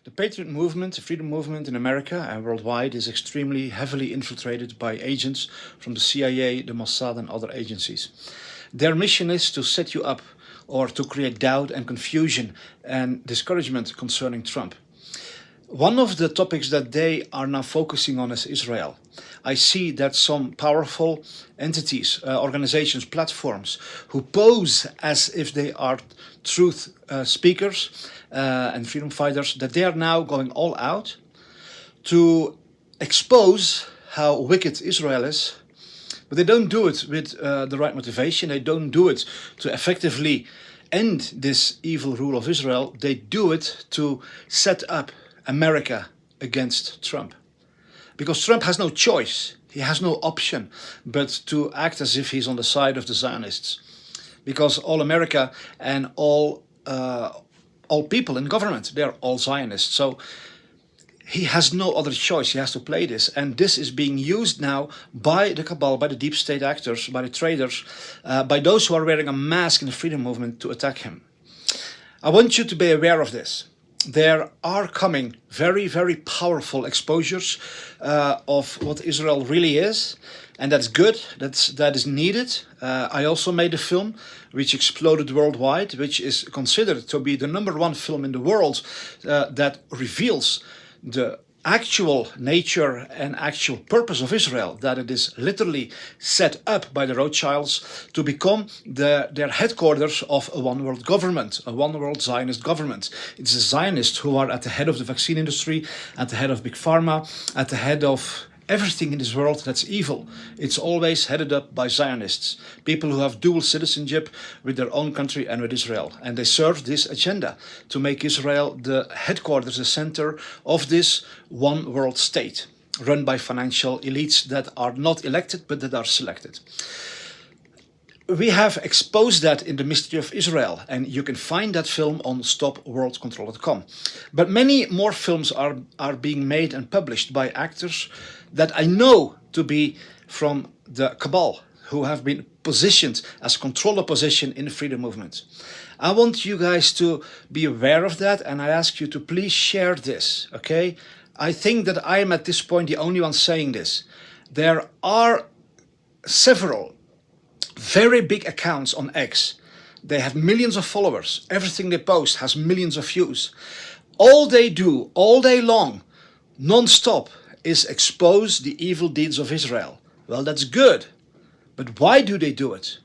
The Patriot movement, the freedom movement in America and worldwide is extremely heavily infiltrated by agents from the CIA, the Mossad and other agencies. Their mission is to set you up or to create doubt and confusion and discouragement concerning Trump. One of the topics that they are now focusing on is Israel. I see that some powerful entities, organizations, platforms who pose as if they are truth speakers and freedom fighters, that they are now going all out to expose how wicked Israel is. But they don't do it with the right motivation. They don't do it to effectively end this evil rule of Israel. They do it to set up America against Trump. Because Trump has no choice. He has no option but to act as if he's on the side of the Zionists. Because all America and all people in government, they're all Zionists. So he has no other choice. He has to play this. And this is being used now by the cabal, by the deep state actors, by the traders, by those who are wearing a mask in the freedom movement to attack him. I want you to be aware of this. There are coming very, very powerful exposures of what Israel really is. And that's good, that is needed. I also made a film which exploded worldwide, which is considered to be the #1 film in the world that reveals the actual nature and actual purpose of Israel, that it is literally set up by the Rothschilds to become their headquarters of a one world government, a one world Zionist government. It's the Zionists who are at the head of the vaccine industry, at the head of Big Pharma, at the head of everything in this world that's evil. It's always headed up by Zionists, people who have dual citizenship with their own country and with Israel. And they serve this agenda to make Israel the headquarters, the center of this one world state, run by financial elites that are not elected but that are selected. We have exposed that in The Mystery of Israel, and you can find that film on stopworldcontrol.com. But many more films are being made and published by actors that I know to be from the cabal, who have been positioned as control opposition in the freedom movement. I want you guys to be aware of that, and I ask you to please share this, okay? I think that I am at this point the only one saying this. There are several very big accounts on X. They have millions of followers. Everything they post has millions of views. All they do, all day long, non-stop, is expose the evil deeds of Israel. Well, that's good. But why do they do it?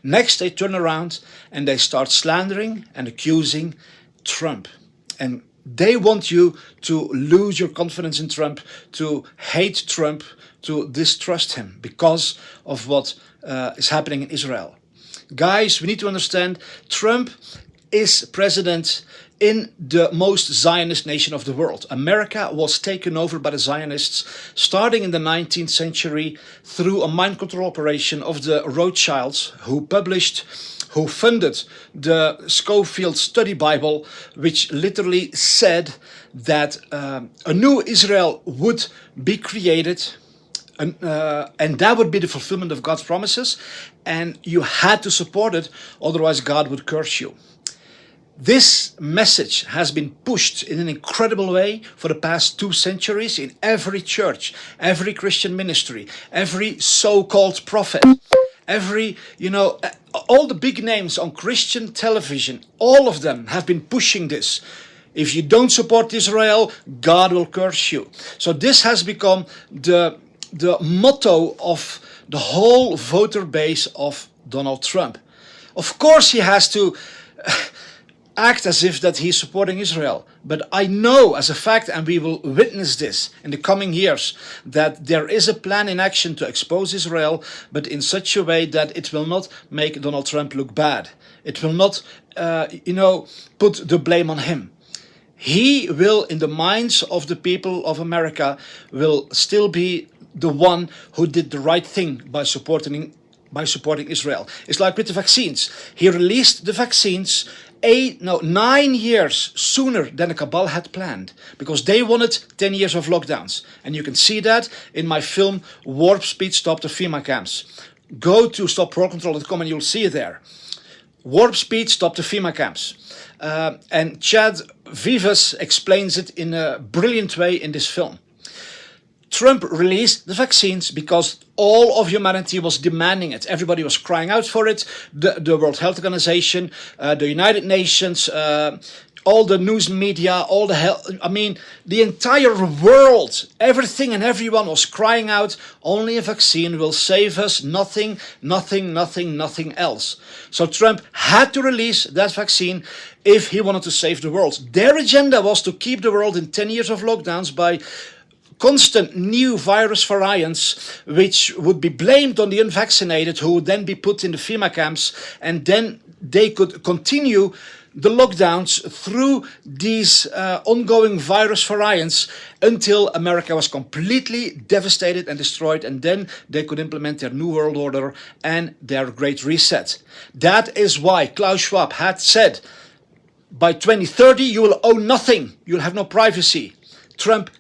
Next, they turn around and they start slandering and accusing Trump. And they want you to lose your confidence in Trump, to hate Trump, to distrust him because of what is happening in Israel. Guys, we need to understand Trump is president in the most Zionist nation of the world. America was taken over by the Zionists starting in the 19th century through a mind control operation of the Rothschilds, who funded the Schofield Study Bible, which literally said that a new Israel would be created. And that would be the fulfillment of God's promises, and you had to support it, otherwise God would curse you. This message has been pushed in an incredible way for the past 2 centuries in every church, every Christian ministry, every so-called prophet, every, all the big names on Christian television, all of them have been pushing this. If you don't support Israel, God will curse you. So this has become the motto of the whole voter base of Donald Trump. Of course he has to act as if that he's supporting Israel. But I know as a fact, and we will witness this in the coming years, that there is a plan in action to expose Israel, but in such a way that it will not make Donald Trump look bad. It will not, put the blame on him. He will, in the minds of the people of America, will still be the one who did the right thing by supporting Israel. It's like with the vaccines. He released the vaccines 9 years sooner than the cabal had planned, because they wanted 10 years of lockdowns. And you can see that in my film Warp Speed Stop the FEMA Camps. Go to stopworldcontrol.com and you'll see it there. Warp Speed Stop the FEMA Camps. And Chad Vivas explains it in a brilliant way in this film. Trump released the vaccines because all of humanity was demanding it. Everybody was crying out for it. The World Health Organization, the United Nations, all the news media, all the the entire world, everything and everyone was crying out, only a vaccine will save us, nothing else. So Trump had to release that vaccine if he wanted to save the world. Their agenda was to keep the world in 10 years of lockdowns by constant new virus variants, which would be blamed on the unvaccinated, who would then be put in the FEMA camps, and then they could continue the lockdowns through these ongoing virus variants until America was completely devastated and destroyed, and then they could implement their New World Order and their Great Reset. That is why Klaus Schwab had said, by 2030 you will own nothing, you'll have no privacy. Trump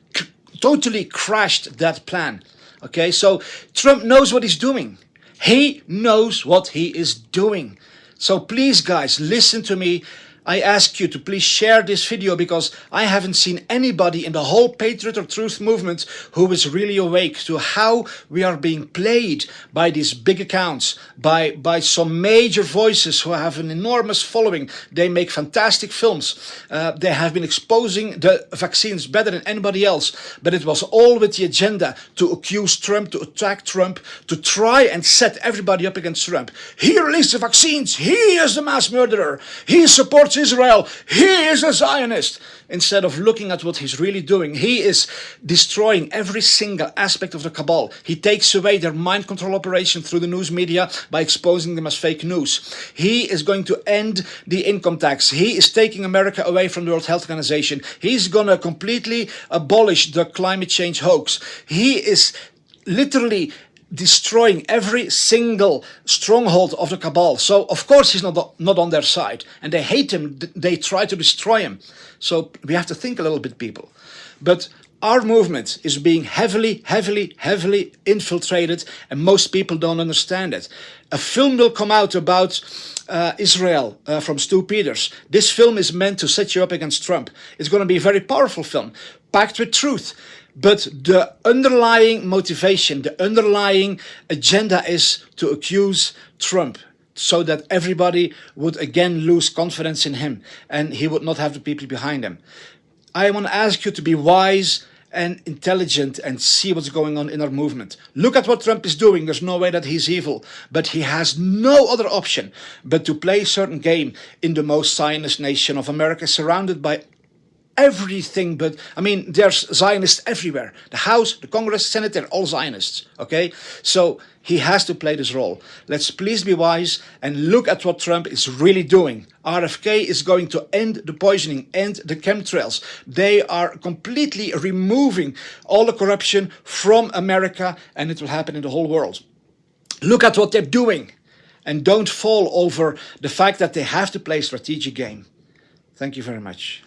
totally crashed that plan. Okay, so Trump knows what he's doing. He knows what he is doing. So please guys, listen to me. I ask you to please share this video, because I haven't seen anybody in the whole Patriot or Truth movement who is really awake to how we are being played by these big accounts, by some major voices who have an enormous following. They make fantastic films. They have been exposing the vaccines better than anybody else, but it was all with the agenda to accuse Trump, to attack Trump, to try and set everybody up against Trump. He released the vaccines. He is the mass murderer. He supports Israel. He is a Zionist. Instead of looking at what he's really doing, he is destroying every single aspect of the cabal. He takes away their mind control operation through the news media by exposing them as fake news. He is going to end the income tax. He is taking America away from the World Health Organization. He's going to completely abolish the climate change hoax. He is literally destroying every single stronghold of the cabal. So of course he's not on their side, and they hate him. They try to destroy him. So we have to think a little bit, people. But our movement is being heavily infiltrated, and most people don't understand it. A film will come out about Israel from Stu Peters. This film is meant to set you up against Trump. It's going to be a very powerful film, packed with truth. But the underlying motivation, the underlying agenda is to accuse Trump, so that everybody would again lose confidence in him, and he would not have the people behind him. I want to ask you to be wise and intelligent and see what's going on in our movement. Look at what Trump is doing. There's no way that he's evil, but he has no other option but to play a certain game in the most Zionist nation of America, surrounded by everything. But I mean, there's Zionists everywhere. The House, the Congress, Senate, they're all Zionists. Okay, so he has to play this role. Let's please be wise and look at what Trump is really doing. RFK is going to end the poisoning, end the chemtrails. They are completely removing all the corruption from America, and it will happen in the whole world. Look at what they're doing, and don't fall over the fact that they have to play a strategic game. Thank you very much.